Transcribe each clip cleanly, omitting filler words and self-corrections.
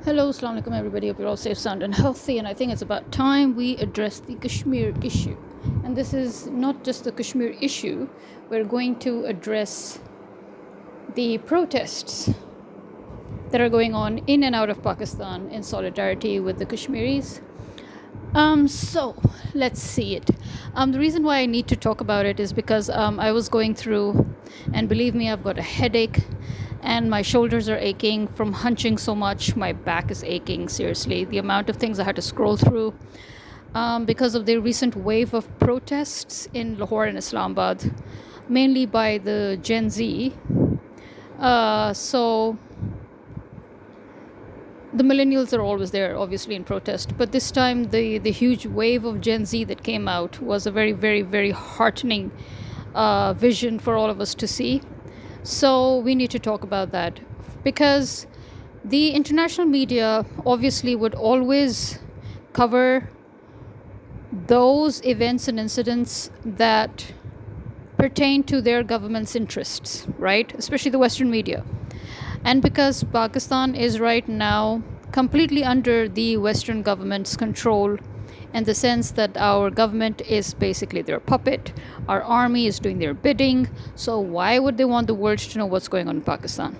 Hello, Assalamu alaikum everybody. Hope you're all safe, sound and healthy. And I think it's about time we address the Kashmir issue. And this is not just the Kashmir issue. We're going to address the protests that are going on in and out of Pakistan in solidarity with the Kashmiris. So let's see it. The reason why I need to talk about it is because I was going through, and believe me, I've got a headache and my shoulders are aching from hunching so much. My back is aching, seriously. The amount of things I had to scroll through because of the recent wave of protests in Lahore and Islamabad, mainly by the Gen Z. So the millennials are always there, obviously, in protest. But this time, the huge wave of Gen Z that came out was a very, very, very heartening vision for all of us to see. So we need to talk about that because the international media obviously would always cover those events and incidents that pertain to their government's interests, right? Especially the Western media. And because Pakistan is right now completely under the Western government's control, in the sense that our government is basically their puppet, our army is doing their bidding, so why would they want the world to know what's going on in Pakistan?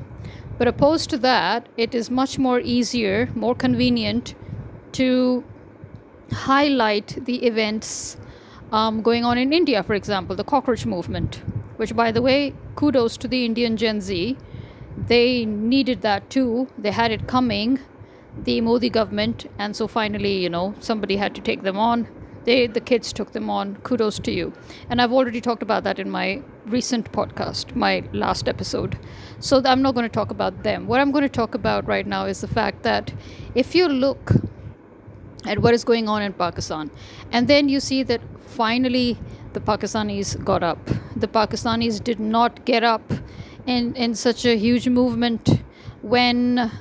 But opposed to that, it is much more easier, more convenient to highlight the events going on in India, for example, the cockroach movement, which, by the way, kudos to the Indian Gen Z. They needed that too. They had it coming, the Modi government, and so finally, somebody had to take them on. The kids took them on. Kudos to you. And I've already talked about that in my recent podcast, my last episode. So I'm not going to talk about them. What I'm going to talk about right now is the fact that if you look at what is going on in Pakistan, and then you see that finally the Pakistanis got up. The Pakistanis did not get up in such a huge movement when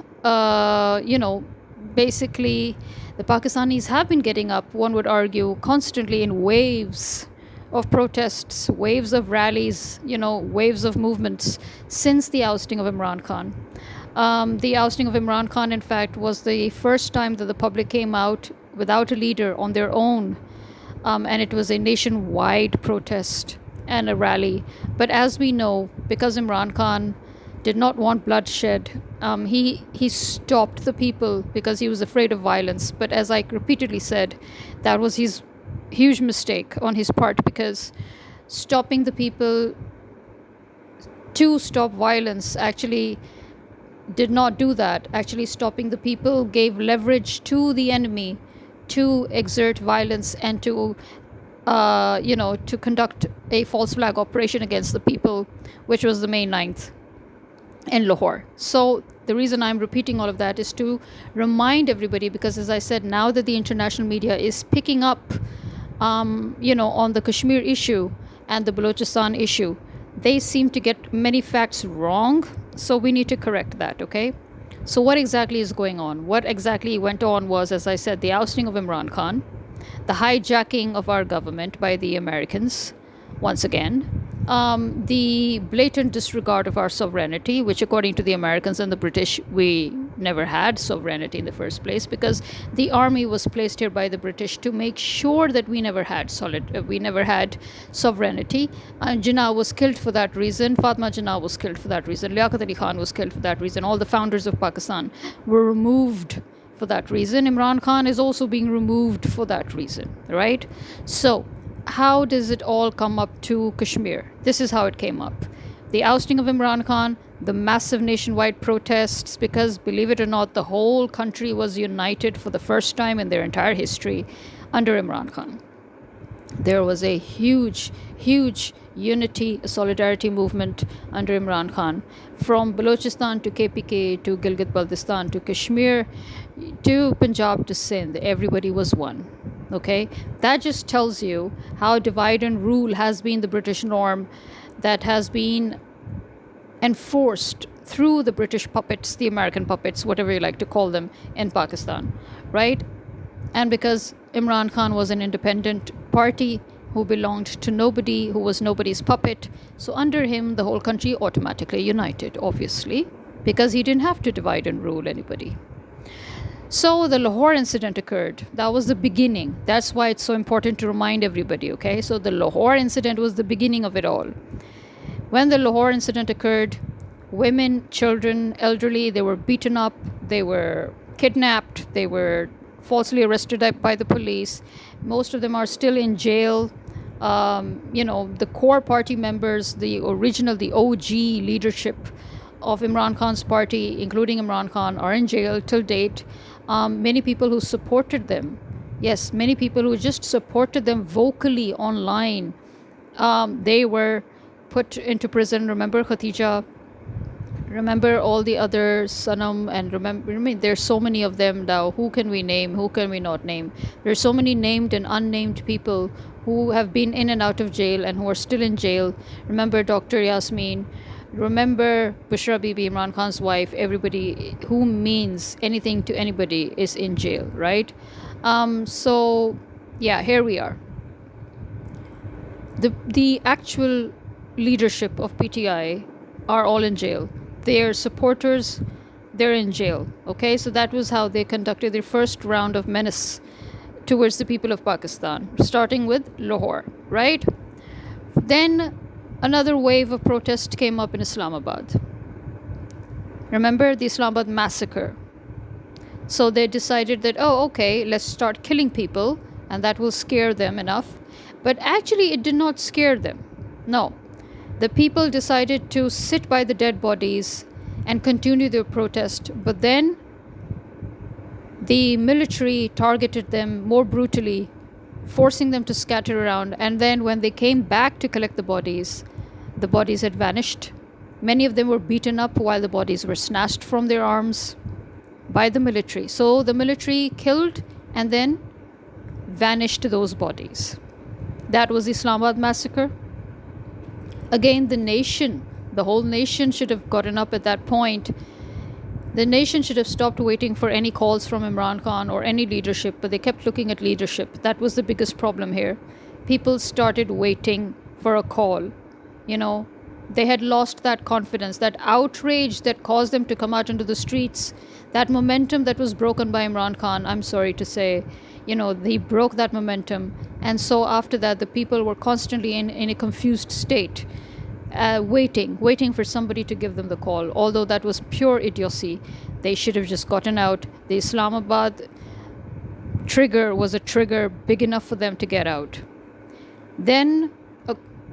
basically the Pakistanis have been getting up, one would argue, constantly in waves of protests, waves of rallies, waves of movements since the ousting of Imran Khan. The ousting of Imran Khan, in fact, was the first time that the public came out without a leader on their own. And it was a nationwide protest and a rally. But as we know, because Imran Khan did not want bloodshed, he stopped the people because he was afraid of violence. But as I repeatedly said, that was his huge mistake on his part, because stopping the people to stop violence actually did not do that. Actually, stopping the people gave leverage to the enemy to exert violence and to conduct a false flag operation against the people, which was the May 9th in Lahore. So the reason I'm repeating all of that is to remind everybody, because as I said, now that the international media is picking up, on the Kashmir issue and the Balochistan issue, they seem to get many facts wrong. So we need to correct that, okay? So what exactly is going on? What exactly went on was, as I said, the ousting of Imran Khan, the hijacking of our government by the Americans, once again, the blatant disregard of our sovereignty, which according to the Americans and the British, we never had sovereignty in the first place, because the army was placed here by the British to make sure that we never had sovereignty. Jinnah was killed for that reason. Fatma Jinnah was killed for that reason. Liaquat Ali Khan was killed for that reason. All the founders of Pakistan were removed for that reason. Imran Khan is also being removed for that reason, right? So how does it all come up to Kashmir? This is how it came up. The ousting of Imran Khan, the massive nationwide protests, because believe it or not, the whole country was united for the first time in their entire history under Imran Khan. There was a huge, huge unity, solidarity movement under Imran Khan. From Balochistan to KPK to Gilgit-Baltistan to Kashmir to Punjab to Sindh, everybody was one. Okay, that just tells you how divide and rule has been the British norm that has been enforced through the British puppets, the American puppets, whatever you like to call them, in Pakistan, right? And because Imran Khan was an independent party who belonged to nobody, who was nobody's puppet, so under him the whole country automatically united, obviously, because he didn't have to divide and rule anybody. So the Lahore incident occurred. That was the beginning. That's why it's so important to remind everybody, okay? So the Lahore incident was the beginning of it all. When the Lahore incident occurred, women, children, elderly, they were beaten up, they were kidnapped, they were falsely arrested by the police. Most of them are still in jail. The core party members, the OG leadership of Imran Khan's party, including Imran Khan, are in jail till date. Many people who supported them, yes, many people who just supported them vocally online, they were put into prison. Remember Khatija? Remember all the other Sanam, and there's so many of them now. Who can we name? Who can we not name? There's so many named and unnamed people who have been in and out of jail and who are still in jail. Remember Dr. Yasmin. Remember Bushra Bibi, Imran Khan's wife. Everybody who means anything to anybody is in jail, right? Here we are. The actual leadership of PTI are all in jail. Their supporters, they're in jail. Okay, so that was how they conducted their first round of menace towards the people of Pakistan, starting with Lahore, right? Then another wave of protest came up in Islamabad. Remember the Islamabad massacre? So they decided that, let's start killing people, and that will scare them enough. But actually, it did not scare them. No. The people decided to sit by the dead bodies and continue their protest, but then the military targeted them more brutally, forcing them to scatter around. And then when they came back to collect the bodies had vanished. Many of them were beaten up while the bodies were snatched from their arms by the military. So the military killed and then vanished those bodies. That was the Islamabad massacre. Again, the whole nation should have gotten up at that point. The nation should have stopped waiting for any calls from Imran Khan or any leadership, but they kept looking at leadership. That was the biggest problem here. People started waiting for a call. They had lost that confidence, that outrage that caused them to come out into the streets, that momentum that was broken by Imran Khan. I'm sorry to say, they broke that momentum. And so after that, the people were constantly in a confused state, waiting for somebody to give them the call. Although that was pure idiocy. They should have just gotten out. The Islamabad trigger was a trigger big enough for them to get out. Then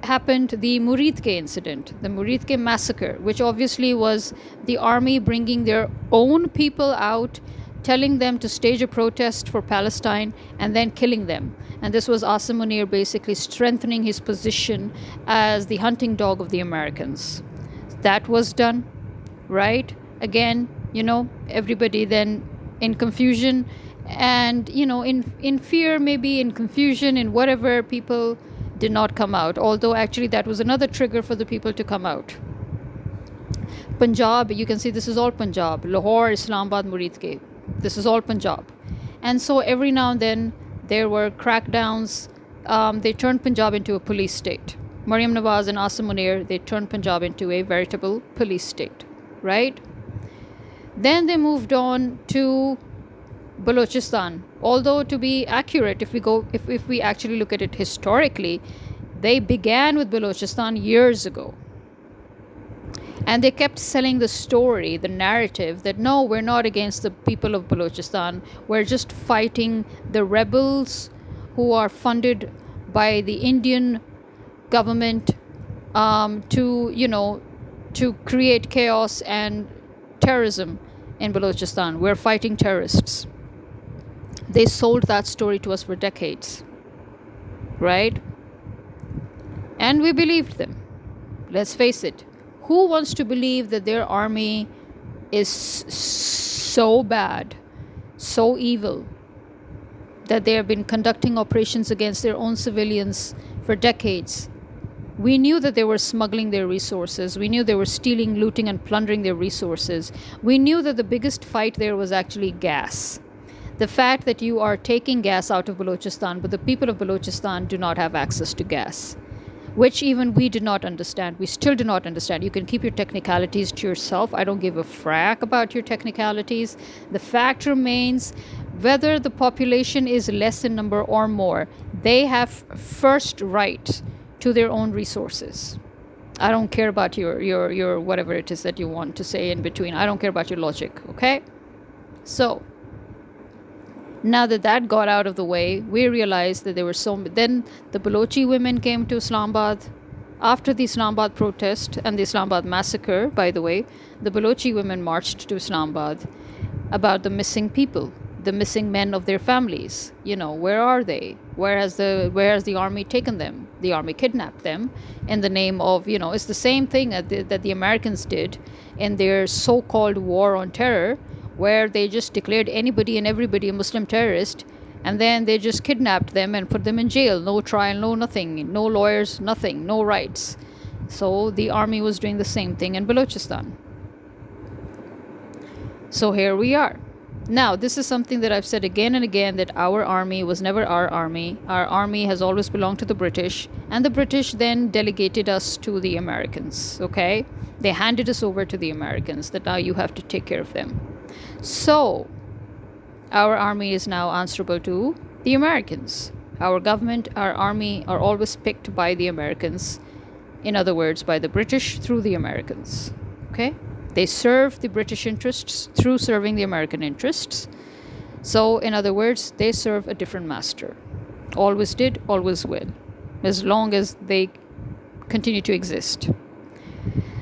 happened the Muridke incident, the Muridke massacre, which obviously was the army bringing their own people out, telling them to stage a protest for Palestine and then killing them. And this was Asim Munir basically strengthening his position as the hunting dog of the Americans. That was done, right? Again, everybody then in confusion and, in fear, maybe in confusion, in whatever, people did not come out. Although actually that was another trigger for the people to come out. Punjab, you can see this is all Punjab. Lahore, Islamabad, Muridke. This is all Punjab. And so every now and then there were crackdowns. They turned Punjab into a police state. Maryam Nawaz and Asim Munir, they turned Punjab into a veritable police state, right? Then they moved on to Balochistan. Although, to be accurate, if we actually look at it historically, they began with Balochistan years ago. And they kept selling the story, the narrative, that no, we're not against the people of Balochistan. We're just fighting the rebels who are funded by the Indian government to create chaos and terrorism in Balochistan. We're fighting terrorists. They sold that story to us for decades, right? And we believed them. Let's face it. Who wants to believe that their army is so bad, so evil, that they have been conducting operations against their own civilians for decades? We knew that they were smuggling their resources. We knew they were stealing, looting, and plundering their resources. We knew that the biggest fight there was actually gas. The fact that you are taking gas out of Balochistan, but the people of Balochistan do not have access to gas. which even we did not understand. We still do not understand. You can keep your technicalities to yourself. I don't give a frack about your technicalities. The fact remains, whether the population is less in number or more, they have first right to their own resources. I don't care about your whatever it is that you want to say in between. I don't care about your logic, okay? So, now that that got out of the way, we realized that there were then the Balochi women came to Islamabad. After the Islamabad protest and the Islamabad massacre, by the way, the Balochi women marched to Islamabad about the missing people, the missing men of their families. Where are they? Where has the army taken them? The army kidnapped them in the name of, it's the same thing that the Americans did in their so-called war on terror, where they just declared anybody and everybody a Muslim terrorist, and then they just kidnapped them and put them in jail. No trial, no nothing, no lawyers, nothing, no rights. So the army was doing the same thing in Balochistan. So here we are. Now, this is something that I've said again and again, that our army was never our army. Our army has always belonged to the British, and the British then delegated us to the Americans, okay? They handed us over to the Americans, that now you have to take care of them. So, our army is now answerable to the Americans. Our government, our army are always picked by the Americans. In other words, by the British through the Americans. Okay? They serve the British interests through serving the American interests. So, in other words, they serve a different master. Always did, always will. As long as they continue to exist.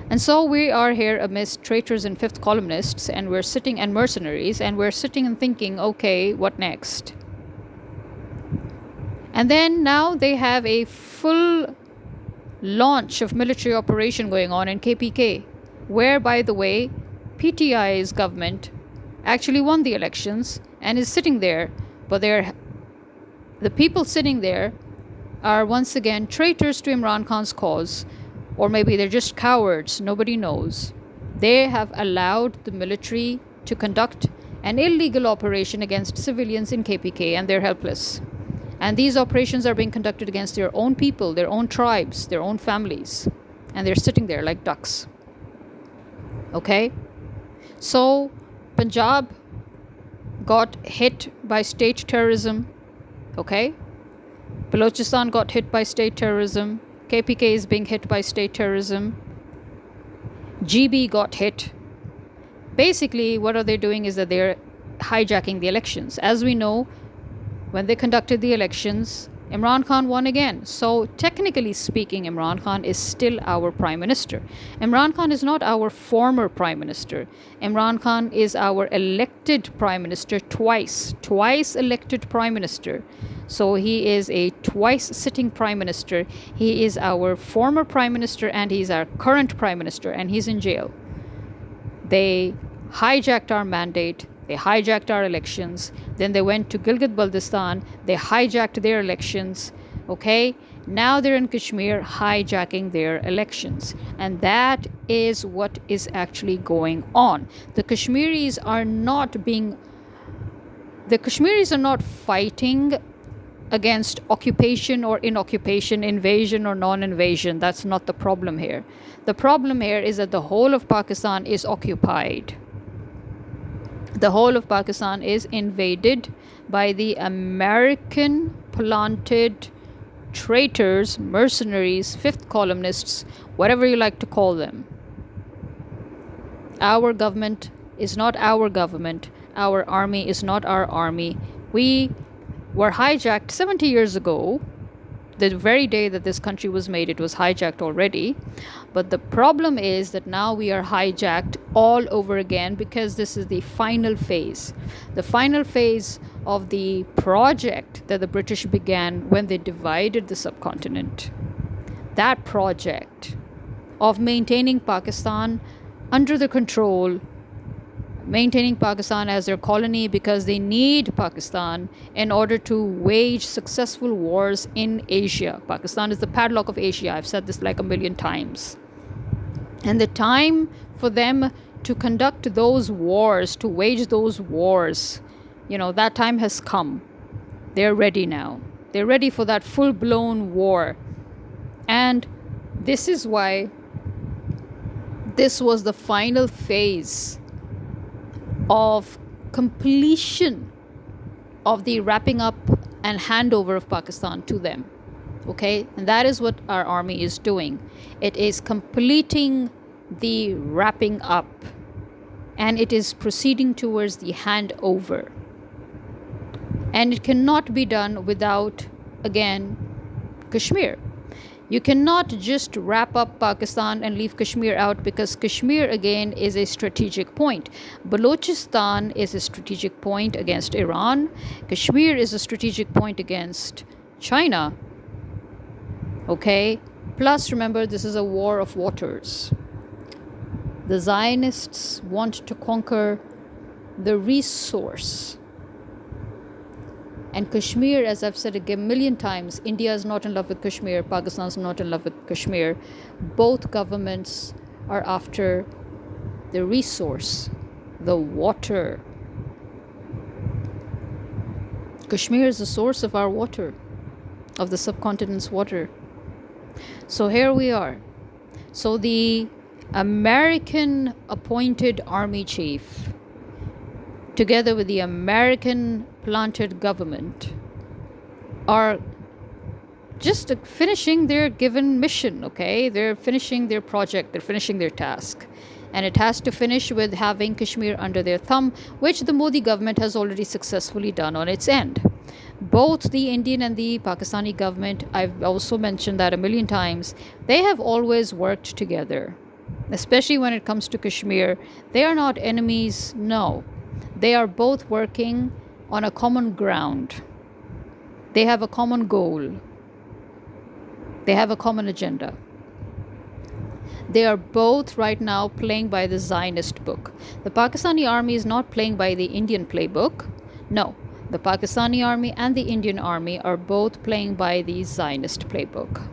And so we are here amidst traitors and fifth columnists, and mercenaries, and we're sitting and thinking, okay, what next? And then now they have a full launch of military operation going on in KPK, where, by the way, PTI's government actually won the elections and is sitting there, but the people sitting there are once again traitors to Imran Khan's cause. Or maybe they're just cowards, nobody knows. They have allowed the military to conduct an illegal operation against civilians in KPK, and they're helpless. And these operations are being conducted against their own people, their own tribes, their own families. And they're sitting there like ducks. Okay? So, Punjab got hit by state terrorism. Okay? Balochistan got hit by state terrorism. KPK is being hit by state terrorism. GB got hit. Basically, what are they doing is that they're hijacking the elections. As we know, when they conducted the elections, Imran Khan won again. So, technically speaking, Imran Khan is still our prime minister. Imran Khan is not our former prime minister. Imran Khan is our elected prime minister twice elected prime minister. So he is a twice sitting prime minister. He is our former prime minister and he's our current prime minister, and he's in jail. They hijacked our mandate. They hijacked our elections. Then they went to Gilgit-Baltistan. They hijacked their elections. Okay? Now they're in Kashmir hijacking their elections. And that is what is actually going on. The Kashmiris are not fighting against occupation or inoccupation, invasion or non-invasion. That's not the problem here. The problem here is that the whole of Pakistan is occupied. The whole of Pakistan is invaded by the American-planted traitors, mercenaries, fifth columnists, whatever you like to call them. Our government is not our government. Our army is not our army. We were hijacked 70 years ago. The very day that this country was made, it was hijacked already. But the problem is that now we are hijacked all over again, because this is the final phase. The final phase of the project that the British began when they divided the subcontinent. That project of maintaining Pakistan under their control, maintaining Pakistan as their colony, because they need Pakistan in order to wage successful wars in Asia. Pakistan is the padlock of Asia. I've said this like a million times. And the time for them to conduct those wars, to wage those wars, that time has come. They're ready now. They're ready for that full-blown war. And this is why this was the final phase of completion of the wrapping up and handover of Pakistan to them. Okay, and that is what our army is doing. It is completing the wrapping up, and it is proceeding towards the handover. And it cannot be done without, again, Kashmir. You cannot just wrap up Pakistan and leave Kashmir out, because Kashmir, again, is a strategic point. Balochistan is a strategic point against Iran. Kashmir is a strategic point against China. Okay? Plus, remember, this is a war of waters. The Zionists want to conquer the resource. And Kashmir, as I've said a million times, India is not in love with Kashmir, Pakistan is not in love with Kashmir. Both governments are after the resource, the water. Kashmir is the source of our water, of the subcontinent's water. So here we are. So the American appointed army chief, together with the American planted government, are just finishing their given mission, okay? They're finishing their project, they're finishing their task. And it has to finish with having Kashmir under their thumb, which the Modi government has already successfully done on its end. Both the Indian and the Pakistani government, I've also mentioned that a million times, they have always worked together, especially when it comes to Kashmir. They are not enemies, no. They are both working on a common ground. They have a common goal. They have a common agenda. They are both right now playing by the Zionist book. The Pakistani army is not playing by the Indian playbook. No, the Pakistani army and the Indian army are both playing by the Zionist playbook.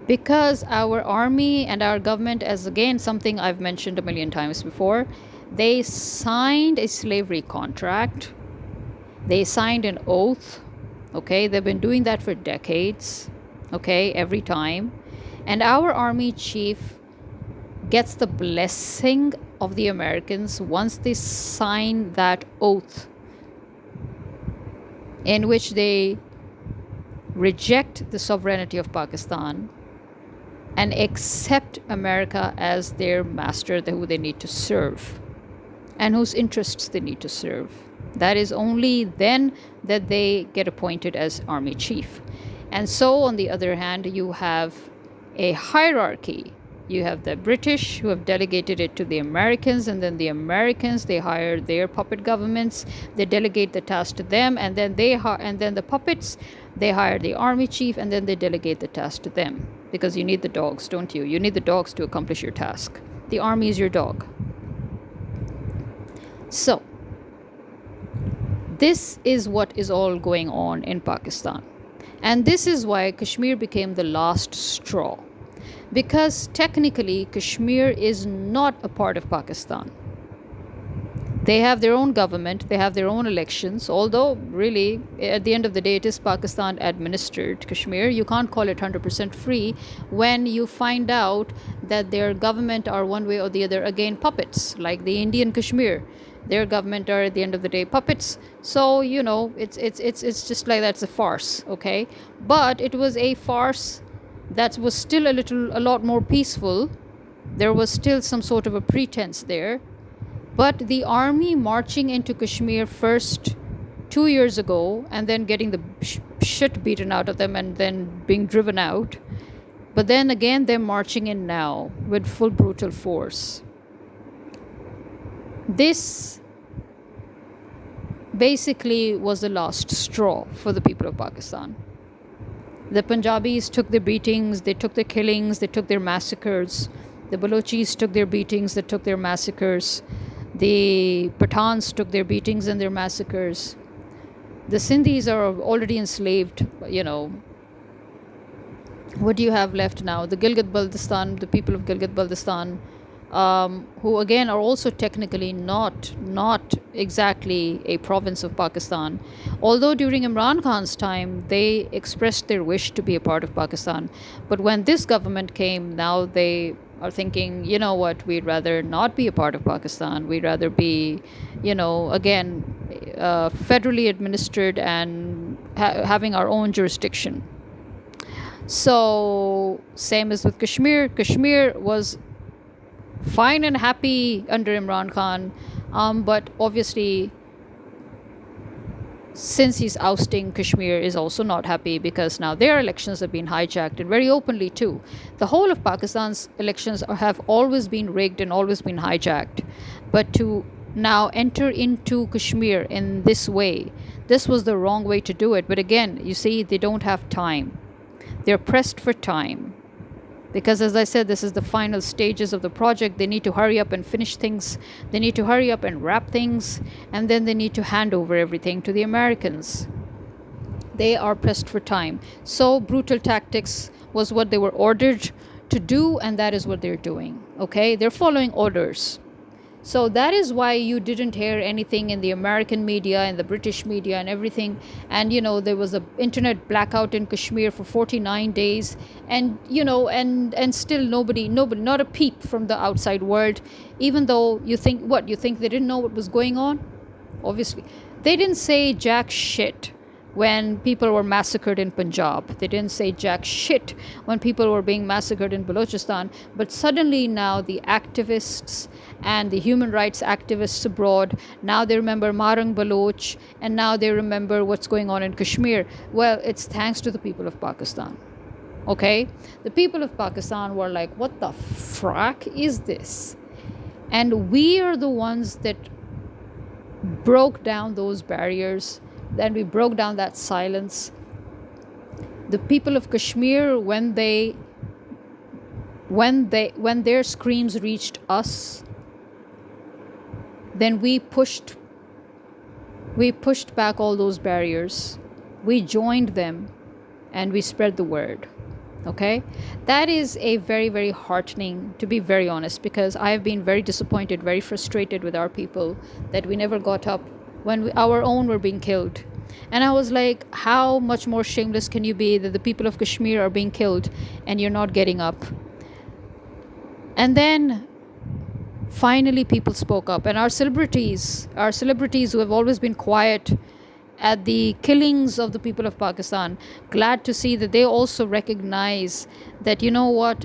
Because our army and our government, as again something I've mentioned a million times before, they signed a slavery contract. They signed an oath. Okay, they've been doing that for decades. Okay, every time. And our army chief gets the blessing of the Americans once they sign that oath, in which they reject the sovereignty of Pakistan and accept America as their master, who they need to serve and whose interests they need to serve. That is only then that they get appointed as army chief. And so, on the other hand, you have a hierarchy. You have the British, who have delegated it to the Americans, and then the Americans, they hire their puppet governments, they delegate the task to them, and then the puppets, they hire the army chief, and then they delegate the task to them. Because you need the dogs, don't you? You need the dogs to accomplish your task. The army is your dog. So, this is what is all going on in Pakistan. And this is why Kashmir became the last straw. Because technically, Kashmir is not a part of Pakistan. They have their own government, they have their own elections, although really, at the end of the day, it is Pakistan administered Kashmir. You can't call it 100% free when you find out that their government are one way or the other, again, puppets, like the Indian Kashmir. Their government are, at the end of the day, puppets. So, it's just like that's a farce, okay? But it was a farce that was still a lot more peaceful. There was still some sort of a pretense there. But the army marching into Kashmir first 2 years ago, and then getting the shit beaten out of them, and then being driven out. But then again, they're marching in now with full brutal force. This basically was the last straw for the people of Pakistan. The Punjabis took their beatings, they took their killings, they took their massacres. The Balochis took their beatings, they took their massacres. The Pathans took their beatings and their massacres. The Sindhis are already enslaved, What do you have left now? The Gilgit-Baltistan, the people of Gilgit-Baltistan, who again are also technically not exactly a province of Pakistan. Although during Imran Khan's time they expressed their wish to be a part of Pakistan, but when this government came, now they are thinking, you know what, we'd rather not be a part of Pakistan. We'd rather be, again, federally administered and having our own jurisdiction. So, same as with Kashmir. Kashmir was fine and happy under Imran Khan, but obviously, since he's ousting, Kashmir is also not happy because now their elections have been hijacked, and very openly too. The whole of Pakistan's elections have always been rigged and always been hijacked. But to now enter into Kashmir in this way, this was the wrong way to do it. But again, you see, they don't have time. They're pressed for time. Because, as I said, this is the final stages of the project. They need to hurry up and finish things. They need to hurry up and wrap things. And then they need to hand over everything to the Americans. They are pressed for time. So brutal tactics was what they were ordered to do, and that is what they're doing. Okay? They're following orders. So that is why you didn't hear anything in the American media and the British media and everything. And, there was an internet blackout in Kashmir for 49 days. And, and still nobody, not a peep from the outside world. Even though you think they didn't know what was going on? Obviously. They didn't say jack shit when people were massacred in Punjab. They didn't say jack shit when people were being massacred in Balochistan. But suddenly now the activists and the human rights activists abroad, now they remember Marang Baloch, and now they remember what's going on in Kashmir. Well, it's thanks to the people of Pakistan. Okay? The people of Pakistan were like, what the frack is this? And we are the ones that broke down those barriers. Then we broke down that silence. The people of Kashmir, when their screams reached us, then we pushed back all those barriers. We joined them and we spread the word. Okay? That is a very, very heartening, to be very honest, because I have been very disappointed, very frustrated with our people that we never got up when our own were being killed. And I was like, how much more shameless can you be that the people of Kashmir are being killed and you're not getting up? And then finally people spoke up, and our celebrities who have always been quiet at the killings of the people of Pakistan, glad to see that they also recognize that, you know what,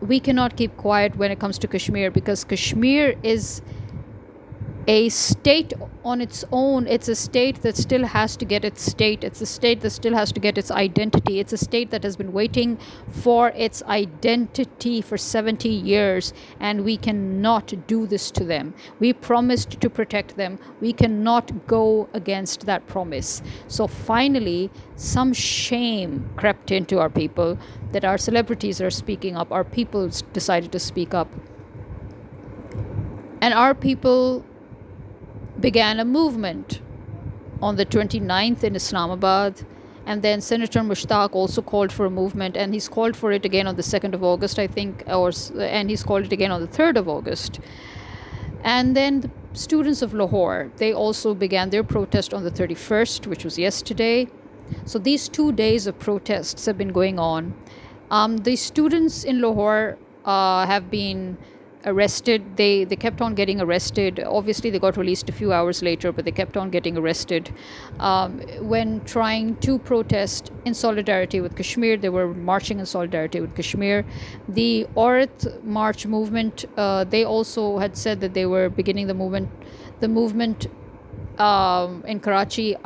we cannot keep quiet when it comes to Kashmir, because Kashmir is a state on its own. It's a state that still has to get its state. It's a state that still has to get its identity. It's a state that has been waiting for its identity for 70 years, and we cannot do this to them. We promised to protect them. We cannot go against that promise. So finally, some shame crept into our people that our celebrities are speaking up. Our people decided to speak up. And our people began a movement on the 29th in Islamabad, and then Senator Mushtaq also called for a movement, and he's called for it again on the 2nd of August, I think, and he's called it again on the 3rd of August. And then the students of Lahore, they also began their protest on the 31st, which was yesterday. So these 2 days of protests have been going on. The students in Lahore have been arrested. They kept on getting arrested. Obviously they got released a few hours later, but they kept on getting arrested when trying to protest in solidarity with Kashmir. They were marching in solidarity with Kashmir. The Aurat March movement, they also had said that they were beginning the movement in Karachi.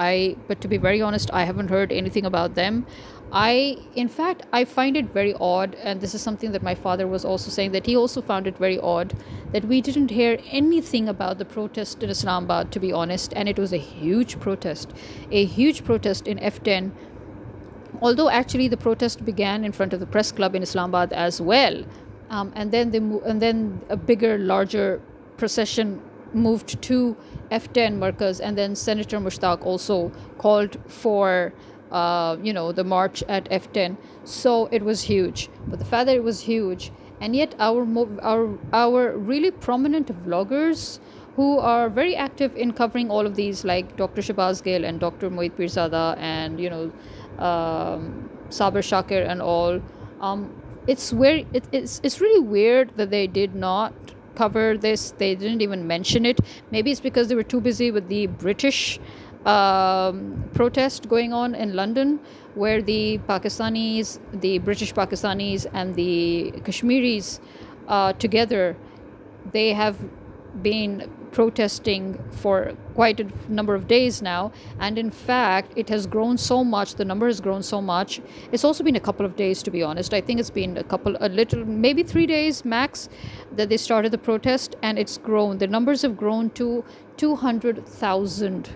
But to be very honest, I haven't heard anything about them. In fact, I find it very odd, and this is something that my father was also saying, that he also found it very odd that we didn't hear anything about the protest in Islamabad, to be honest. And it was a huge protest in F10. Although actually the protest began in front of the press club in Islamabad as well, and then a bigger, larger procession moved to F10 Markaz, and then Senator Mushtaq also called for the march at F10. So it was huge. But the fact that it was huge and yet our really prominent vloggers who are very active in covering all of these, like Dr. Shabazz Gill and Dr. Mohit Pirzada and Saber Shakir and all. It's really weird that they did not cover this. They didn't even mention it. Maybe it's because they were too busy with the British protest going on in London, where the British Pakistanis, and the Kashmiris together, they have been protesting for quite a number of days now. And in fact, it has grown so much, the number has grown so much. It's also been a couple of days, to be honest. I think it's been maybe 3 days max that they started the protest, and it's grown. The numbers have grown to 200,000.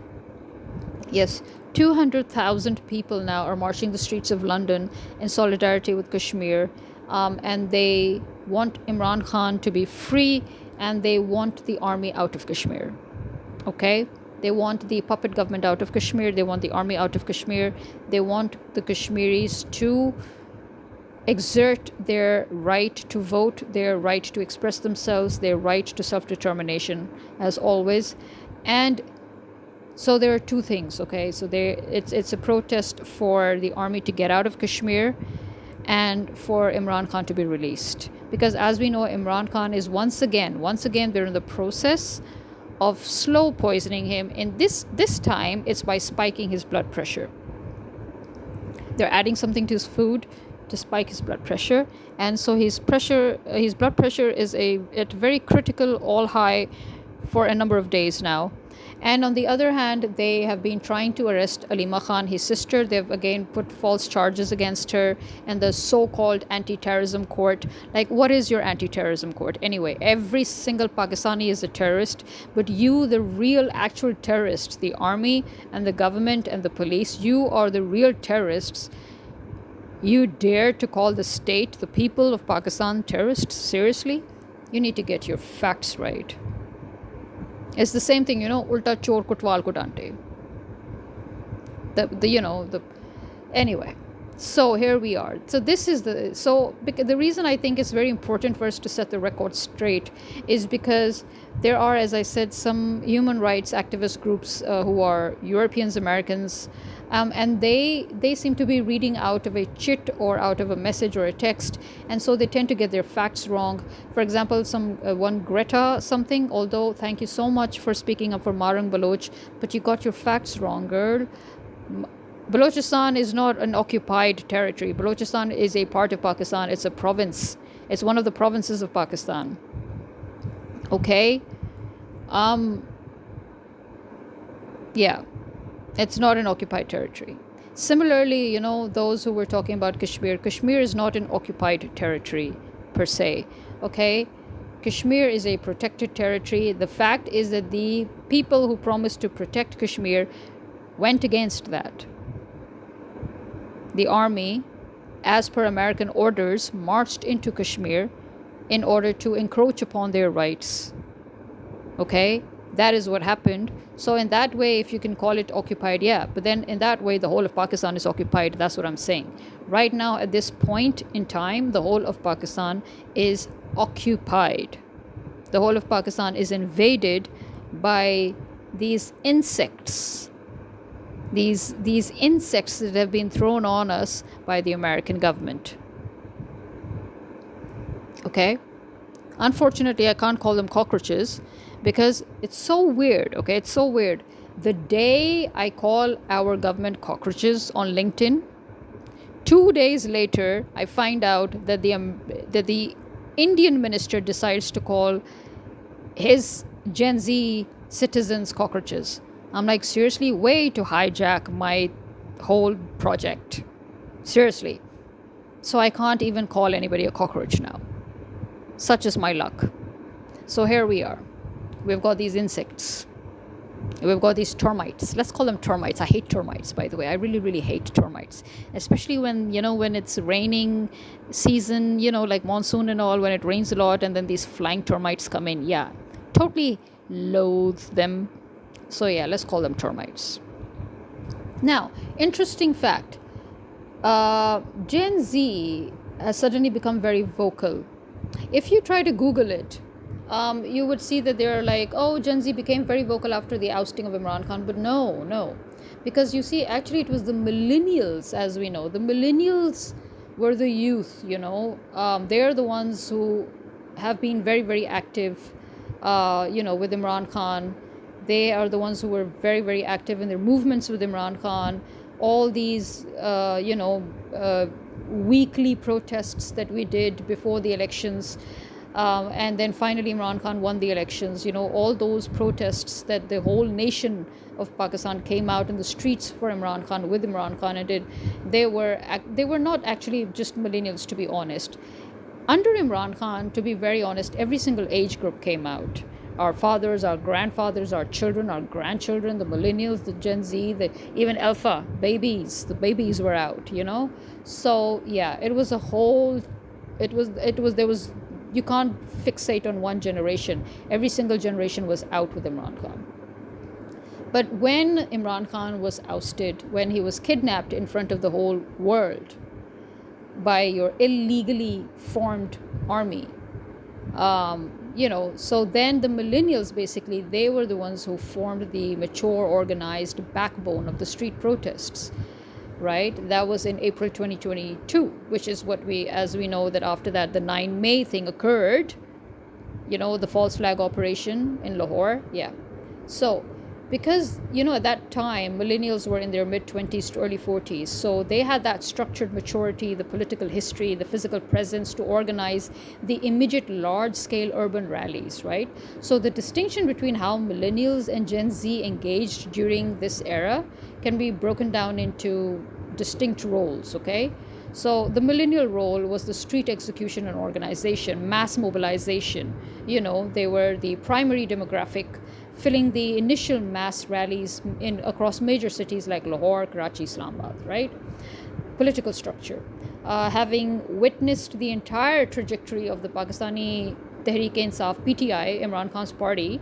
Yes, 200,000 people now are marching the streets of London in solidarity with Kashmir, and they want Imran Khan to be free, and they want the army out of Kashmir. Okay? They want the puppet government out of Kashmir. They want the army out of Kashmir. They want the Kashmiris to exert their right to vote, their right to express themselves, their right to self-determination, as always. And so there are two things, okay? So it's a protest for the army to get out of Kashmir and for Imran Khan to be released. Because as we know, Imran Khan is once again, they're in the process of slow poisoning him. And this time, it's by spiking his blood pressure. They're adding something to his food to spike his blood pressure. And so his blood pressure is at very critical, all high for a number of days now. And on the other hand, they have been trying to arrest Alima Khan, his sister. They've again put false charges against her in the so-called anti-terrorism court. Like, what is your anti-terrorism court? Anyway, every single Pakistani is a terrorist, but you, the real actual terrorists, the army and the government and the police, you are the real terrorists. You dare to call the state, the people of Pakistan, terrorists? Seriously? You need to get your facts right. It's the same thing, ulta chor kutwal ko dante. Anyway, so here we are. So the reason I think it's very important for us to set the record straight is because there are, as I said, some human rights activist groups who are Europeans, Americans, and they seem to be reading out of a chit or out of a message or a text, and so they tend to get their facts wrong. For example, one Greta something, although thank you so much for speaking up for Marang Baloch, but you got your facts wrong, girl. Balochistan is not an occupied territory. Balochistan is a part of Pakistan. It's a province. It's one of the provinces of Pakistan. Okay? Yeah. It's not an occupied territory. Similarly, those who were talking about Kashmir is not an occupied territory per se. Okay? Kashmir is a protected territory. The fact is that the people who promised to protect Kashmir went against that. The army, as per American orders, marched into Kashmir in order to encroach upon their rights. Okay? That is what happened. So in that way, if you can call it occupied, yeah. But then in that way, the whole of Pakistan is occupied. That's what I'm saying. Right now, at this point in time, the whole of Pakistan is occupied. The whole of Pakistan is invaded by these insects. These insects that have been thrown on us by the American government. Okay? Unfortunately, I can't call them cockroaches because it's so weird, okay? It's so weird. The day I call our government cockroaches on LinkedIn, 2 days later, I find out that the Indian minister decides to call his Gen Z citizens cockroaches. I'm like, seriously? Way to hijack my whole project. Seriously. So I can't even call anybody a cockroach now. Such is my luck. So here we are. We've got these insects. We've got these termites. Let's call them termites. I hate termites, by the way. I really, really hate termites. Especially when it's raining season, like monsoon and all, when it rains a lot and then these flying termites come in. Yeah, totally loathe them. So yeah, let's call them termites. Now, interesting fact. Gen Z has suddenly become very vocal If you try to Google it, you would see that they're like, oh, Gen Z became very vocal after the ousting of Imran Khan. But no, no. Because you see, actually, it was the millennials, as we know. The millennials were the youth, they're the ones who have been very, very active, with Imran Khan. They are the ones who were very, very active in their movements with Imran Khan. All these, weekly protests that we did before the elections. And then finally Imran Khan won the elections. All those protests that the whole nation of Pakistan came out in the streets for Imran Khan, with Imran Khan, and they were not actually just millennials, to be honest. Under Imran Khan, to be very honest, every single age group came out. Our fathers, our grandfathers, our children, our grandchildren, the millennials, the Gen Z, even alpha babies, the babies were out. So yeah, it was a whole, there was, you can't fixate on one generation. Every single generation was out with Imran Khan. But when Imran Khan was ousted, when he was kidnapped in front of the whole world by your illegally formed army, so then the millennials, basically, they were the ones who formed the mature, organized backbone of the street protests, right? That was in April 2022, which is what as we know, that after that, the 9 May thing occurred, the false flag operation in Lahore. Yeah. So, because, at that time, millennials were in their mid-20s to early 40s. So they had that structured maturity, the political history, the physical presence to organize the immediate large-scale urban rallies, right? So the distinction between how millennials and Gen Z engaged during this era can be broken down into distinct roles, okay? So the millennial role was the street execution and organization, mass mobilization. They were the primary demographic, filling the initial mass rallies across major cities like Lahore, Karachi, Islamabad, right? Political structure. Having witnessed the entire trajectory of the Pakistani Tehreek-e-Insaf, PTI, Imran Khan's party,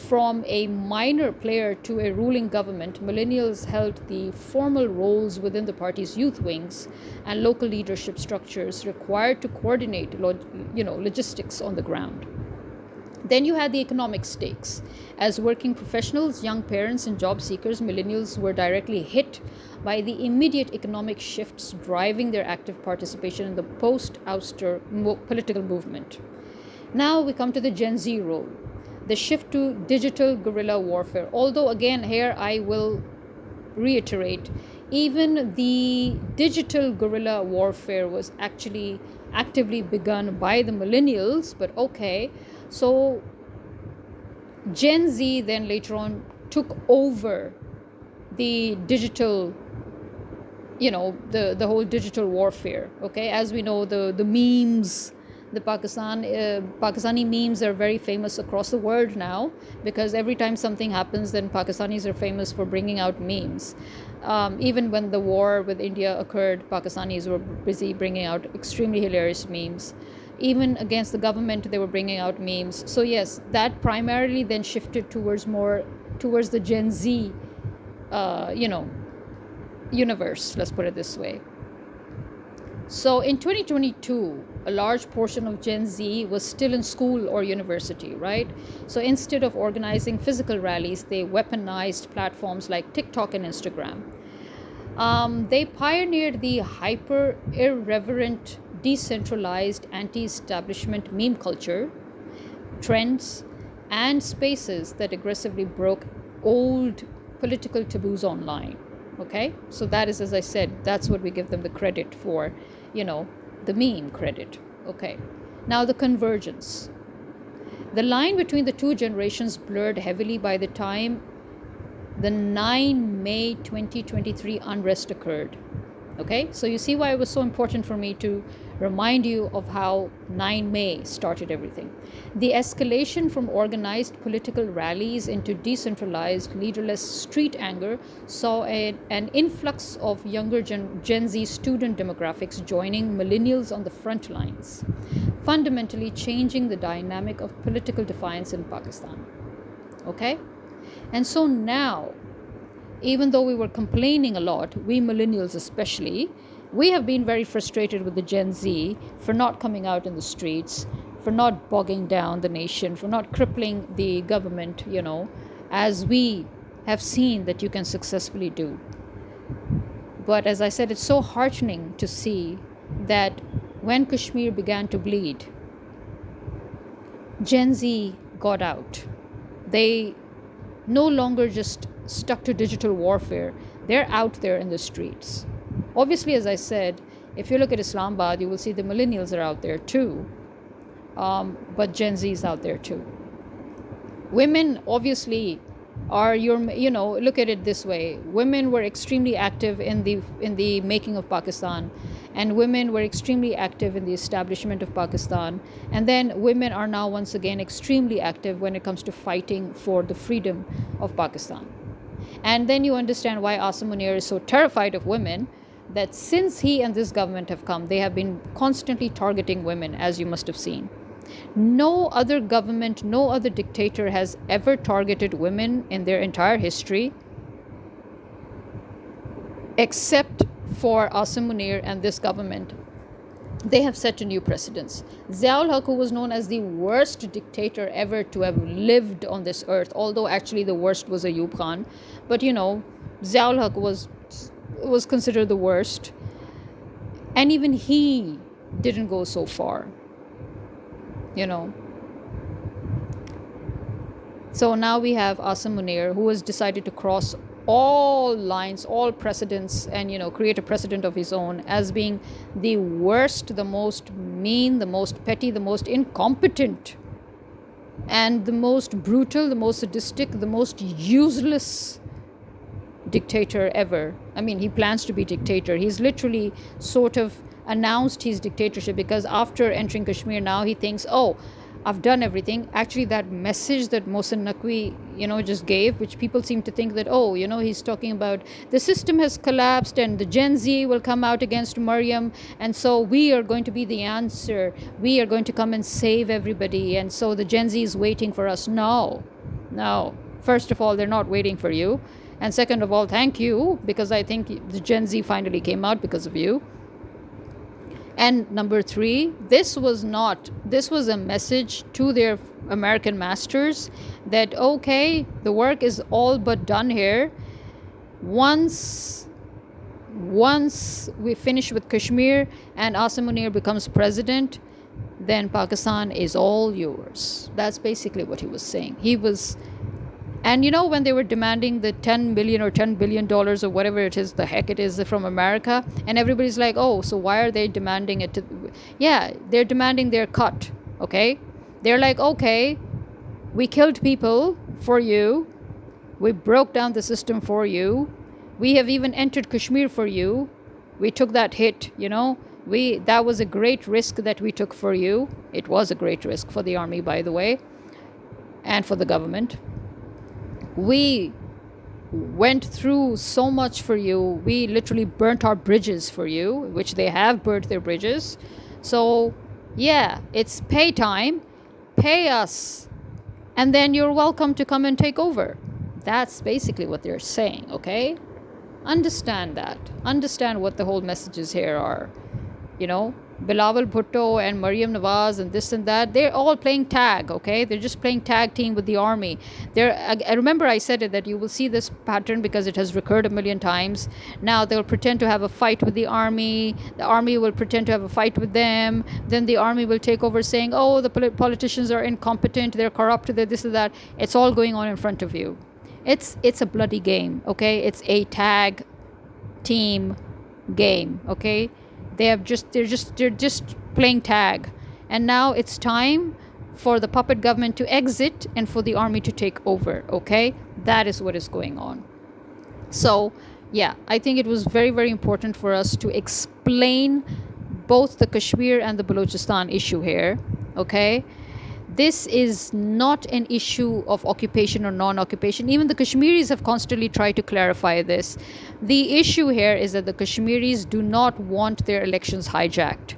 from a minor player to a ruling government, millennials held the formal roles within the party's youth wings and local leadership structures required to coordinate, logistics on the ground. Then you had the economic stakes. As working professionals, young parents, and job seekers, millennials were directly hit by the immediate economic shifts driving their active participation in the post-ouster political movement. Now we come to the Gen Z role, the shift to digital guerrilla warfare. Although, again, here I will reiterate, even the digital guerrilla warfare was actually actively begun by the millennials, but okay. So Gen Z then later on took over the digital, the whole digital warfare, okay? As we know, the memes, the Pakistani memes are very famous across the world now, because every time something happens, then Pakistanis are famous for bringing out memes. Even when the war with India occurred, Pakistanis were busy bringing out extremely hilarious memes. Even against the government, they were bringing out memes. So yes, that primarily then shifted towards the Gen Z, universe, let's put it this way. So in 2022, a large portion of Gen Z was still in school or university, right? So instead of organizing physical rallies, they weaponized platforms like TikTok and Instagram. They pioneered the hyper-irreverent, decentralized, anti-establishment meme culture, trends, and spaces that aggressively broke old political taboos online. Okay, so that is, as I said, that's what we give them the credit for, the meme credit. Okay, now the convergence. The line between the two generations blurred heavily by the time the 9 May 2023 unrest occurred. Okay, so you see why it was so important for me to remind you of how 9 May started everything. The escalation from organized political rallies into decentralized, leaderless street anger saw an influx of younger Gen Z student demographics joining millennials on the front lines, fundamentally changing the dynamic of political defiance in Pakistan. Okay? And so now, even though we were complaining a lot, we millennials especially, We have been very frustrated with the Gen Z for not coming out in the streets, for not bogging down the nation, for not crippling the government, as we have seen that you can successfully do. But as I said, it's so heartening to see that when Kashmir began to bleed, Gen Z got out. They no longer just stuck to digital warfare. They're out there in the streets. Obviously, as I said, if you look at Islamabad, you will see the millennials are out there too. But Gen Z is out there too. Women obviously are look at it this way. Women were extremely active in the making of Pakistan, and women were extremely active in the establishment of Pakistan, and then women are now once again extremely active when it comes to fighting for the freedom of Pakistan. And then you understand why Asim Munir is so terrified of women, that since he and this government have come, they have been constantly targeting women, as you must have seen. No other government, no other dictator has ever targeted women in their entire history, except for Asim Munir and this government. They have set a new precedence. Ziaul Haq, who was known as the worst dictator ever to have lived on this earth, although actually the worst was Ayub Khan, but Ziaul Haq was considered the worst, and even he didn't go so far. So now we have Asim Munir, who has decided to cross all lines, all precedents, and create a precedent of his own as being the worst, the most mean, the most petty, the most incompetent, and the most brutal, the most sadistic, the most useless dictator ever. I mean, he plans to be dictator. He's literally sort of announced his dictatorship, because after entering Kashmir now he thinks, oh, I've done everything. Actually, that message that Mohsen Naqvi, just gave, which people seem to think that, oh, he's talking about the system has collapsed and the Gen Z will come out against Maryam, and so we are going to be the answer. We are going to come and save everybody, and so the Gen Z is waiting for us. No. First of all, they're not waiting for you. And second of all, thank you, because I think the Gen Z finally came out because of you. And number three, this was a message to their American masters that, okay, the work is all but done here. Once we finish with Kashmir and Asim Munir becomes president, then Pakistan is all yours. That's basically what he was saying. And when they were demanding the $10 million or $10 billion or whatever it is, the heck it is, from America, and everybody's like, oh, so why are they demanding it? Yeah, they're demanding their cut, okay? They're like, okay, we killed people for you. We broke down the system for you. We have even entered Kashmir for you. We took that hit, that was a great risk that we took for you. It was a great risk for the army, by the way, and for the government. We went through so much for you. We literally burnt our bridges for you, which they have burnt their bridges. So, yeah, it's pay time. Pay us. And then you're welcome to come and take over. That's basically what they're saying, okay? Understand that. Understand what the whole messages here are. Bilawal Bhutto and Maryam Nawaz and this and that, they're all playing tag, okay? They're just playing tag team with the army. I remember I said it, that you will see this pattern because it has recurred a million times. Now they'll pretend to have a fight with the army will pretend to have a fight with them, then the army will take over saying, oh, the politicians are incompetent, they're corrupt, they're this and that. It's all going on in front of you. It's a bloody game, okay? It's a tag team game, okay? They're just playing tag. And now it's time for the puppet government to exit and for the army to take over, okay? That is what is going on. So, yeah, I think it was very, very important for us to explain both the Kashmir and the Balochistan issue here, okay? This is not an issue of occupation or non-occupation. Even the Kashmiris have constantly tried to clarify this. The issue here is that the Kashmiris do not want their elections hijacked.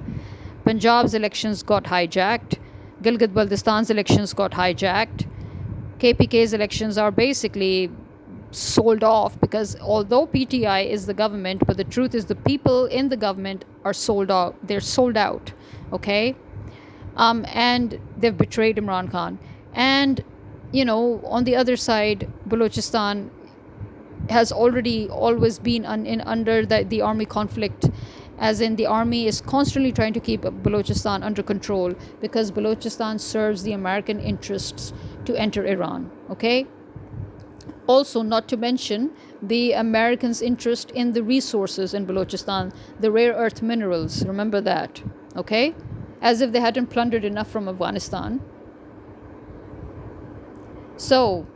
Punjab's elections got hijacked. Gilgit-Baltistan's elections got hijacked. KPK's elections are basically sold off, because although PTI is the government, but the truth is the people in the government are sold out. They're sold out, okay? And they've betrayed Imran Khan. And, on the other side, Balochistan has already always been under the army conflict, as in the army is constantly trying to keep Balochistan under control because Balochistan serves the American interests to enter Iran, okay? Also, not to mention the Americans' interest in the resources in Balochistan, the rare earth minerals, remember that, okay? As if they hadn't plundered enough from Afghanistan. So,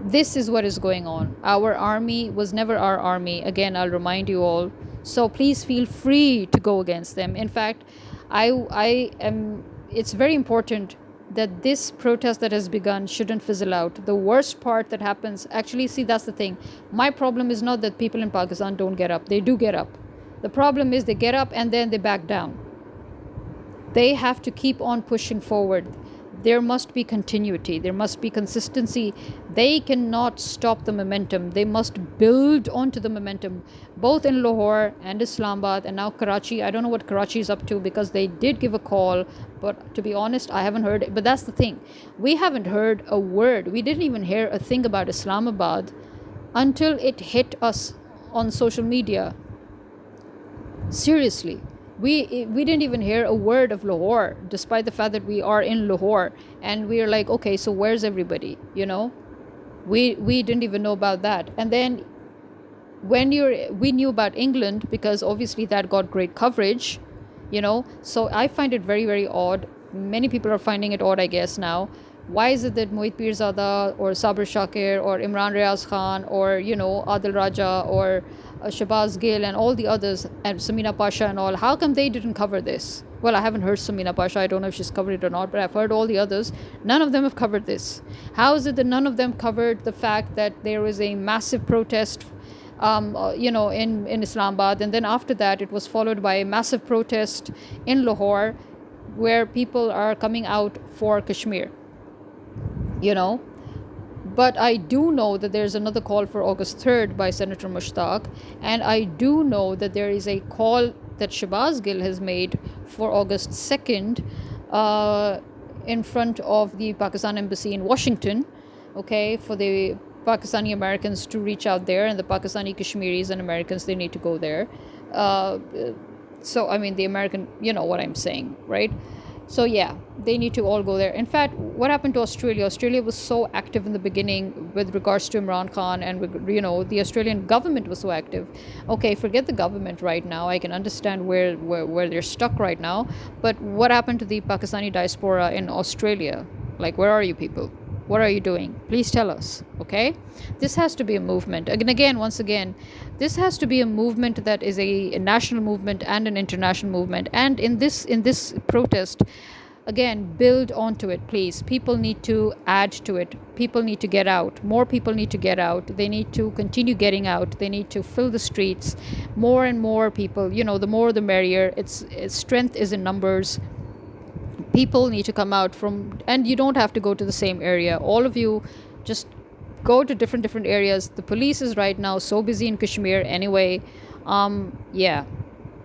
this is what is going on. Our army was never our army. Again, I'll remind you all. So please feel free to go against them. In fact, it's very important that this protest that has begun shouldn't fizzle out. The worst part that happens, actually, see, that's the thing. My problem is not that people in Pakistan don't get up. They do get up. The problem is they get up and then they back down. They have to keep on pushing forward. There must be continuity. There must be consistency. They cannot stop the momentum. They must build onto the momentum, both in Lahore and Islamabad and now Karachi. I don't know what Karachi is up to because they did give a call, but to be honest, I haven't heard it. But that's the thing. We haven't heard a word. We didn't even hear a thing about Islamabad until it hit us on social media. Seriously. We didn't even hear a word of Lahore, despite the fact that we are in Lahore, and we are like, okay, so where's everybody? We didn't even know about that. And then we knew about England because obviously that got great coverage, So I find it very, very odd. Many people are finding it odd, I guess, now. Why is it that Mohit Pirzada or Sabir Shakir or Imran Riaz Khan or, Adil Raja or Shabazz Gill and all the others, and Samina Pasha and all, how come they didn't cover this? Well, I haven't heard Samina Pasha. I don't know if she's covered it or not, but I've heard all the others. None of them have covered this. How is it that none of them covered the fact that there was a massive protest in Islamabad, and then after that it was followed by a massive protest in Lahore where people are coming out for Kashmir? But I do know that there's another call for August 3rd by Senator Mushtaq, and I do know that there is a call that Shabazz Gill has made for August 2nd in front of the Pakistan Embassy in Washington, okay, for the Pakistani Americans to reach out there, and the Pakistani Kashmiris and Americans, they need to go there. So, I mean, the American, you know what I'm saying, right? So yeah, they need to all go there. In fact, what happened to Australia? Australia was so active in the beginning with regards to Imran Khan, and the Australian government was so active. Okay, forget the government right now. I can understand where they're stuck right now. But what happened to the Pakistani diaspora in Australia? Like, where are you people? What are you doing? Please tell us, okay? This has to be a movement. Once again, this has to be a movement that is a national movement and an international movement. And in this protest, again, build onto it, please. People need to add to it. People need to get out. More people need to get out. They need to continue getting out. They need to fill the streets. More and more people, the more the merrier. Its strength is in numbers. People need to come out from, and you don't have to go to the same area. All of you just go to different areas. The police is right now so busy in Kashmir anyway. Yeah,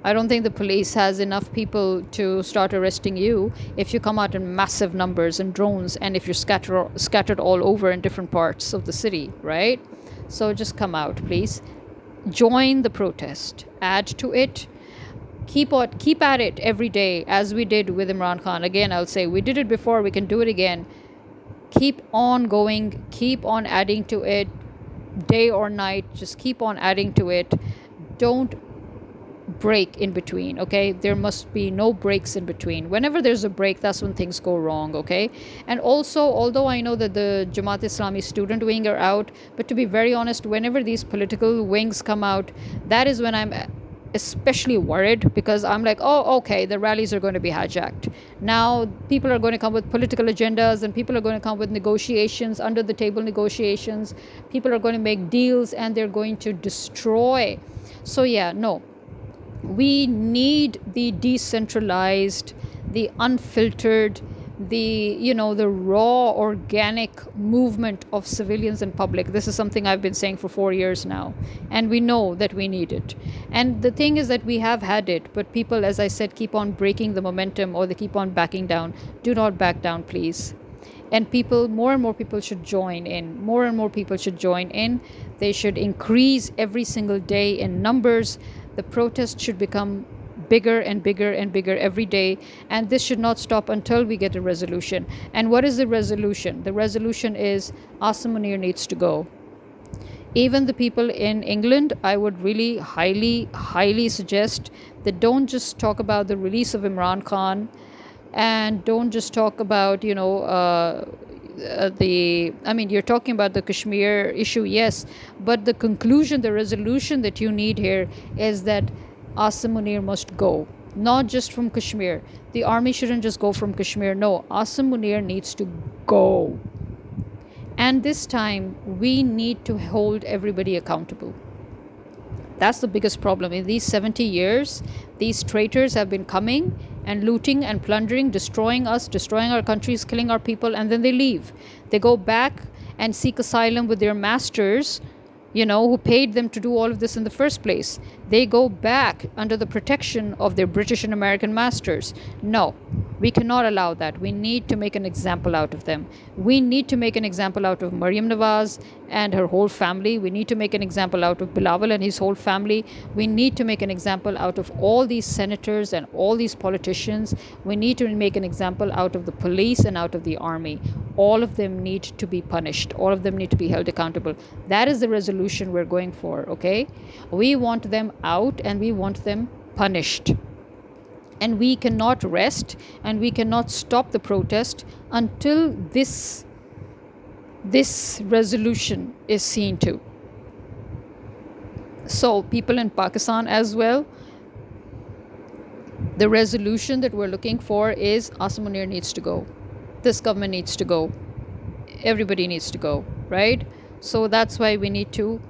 I don't think the police has enough people to start arresting you if you come out in massive numbers and drones, and if you're scattered all over in different parts of the city, right? So just come out, please. Join the protest. Add to it. Keep at it every day, as we did with Imran Khan. Again, I'll say, we did it before, we can do it again. Keep on going, keep on adding to it, day or night. Just keep on adding to it. Don't break in between, okay? There must be no breaks in between. Whenever there's a break, that's when things go wrong, okay? And also, although I know that the Jamaat Islami student wing are out, but to be very honest, whenever these political wings come out, that is when I'm especially worried, because I'm like, oh, okay, the rallies are going to be hijacked. Now people are going to come with political agendas, and people are going to come with negotiations, under the table negotiations. People are going to make deals, and they're going to destroy. So yeah, no, we need the decentralized, the unfiltered, the raw organic movement of civilians and public. This is something I've been saying for 4 years now, and we know that we need it. And the thing is that we have had it, but people, as I said, keep on breaking the momentum, or they keep on backing down. Do not back down, please. And people, more and more people should join in. More and more people should join in. They should increase every single day in numbers. The protest should become bigger and bigger and bigger every day, and this should not stop until we get a resolution. And what is the resolution? The resolution is Asim Munir needs to go. Even the people in England, I would really highly suggest that don't just talk about the release of Imran Khan, and don't just talk about you're talking about the Kashmir issue, yes, but the conclusion, the resolution that you need here is that Asim Munir must go, not just from Kashmir. The army shouldn't just go from Kashmir. No, Asim Munir needs to go. And this time, we need to hold everybody accountable. That's the biggest problem. In these 70 years, these traitors have been coming and looting and plundering, destroying us, destroying our countries, killing our people, and then they leave. They go back and seek asylum with their masters, who paid them to do all of this in the first place. They go back under the protection of their British and American masters. No, we cannot allow that. We need to make an example out of them. We need to make an example out of Maryam Nawaz and her whole family. We need to make an example out of Bilawal and his whole family. We need to make an example out of all these senators and all these politicians. We need to make an example out of the police and out of the army. All of them need to be punished. All of them need to be held accountable. That is the resolution we're going for, okay? We want them out and we want them punished. And we cannot rest and we cannot stop the protest until this resolution is seen to. So people in Pakistan as well, the resolution that we're looking for is Asim Munir needs to go. This government needs to go. Everybody needs to go, right? So that's why we need to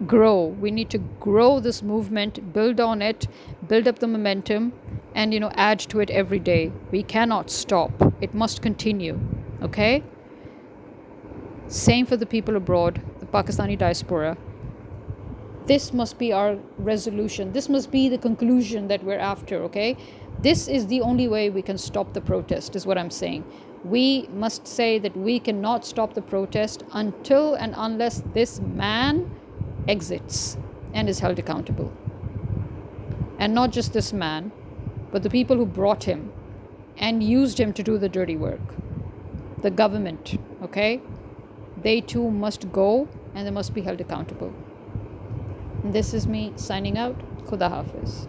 grow. We need to grow this movement, build on it, build up the momentum, and add to it every day. We cannot stop. It must continue, okay? Same for the people abroad, the Pakistani diaspora. This must be our resolution. This must be the conclusion that we're after, okay? This is the only way we can stop the protest, is what I'm saying. We must say that we cannot stop the protest until and unless this man exits and is held accountable. And not just this man, but the people who brought him and used him to do the dirty work. The government, okay? They too must go and they must be held accountable. And this is me signing out. Khuda Hafiz.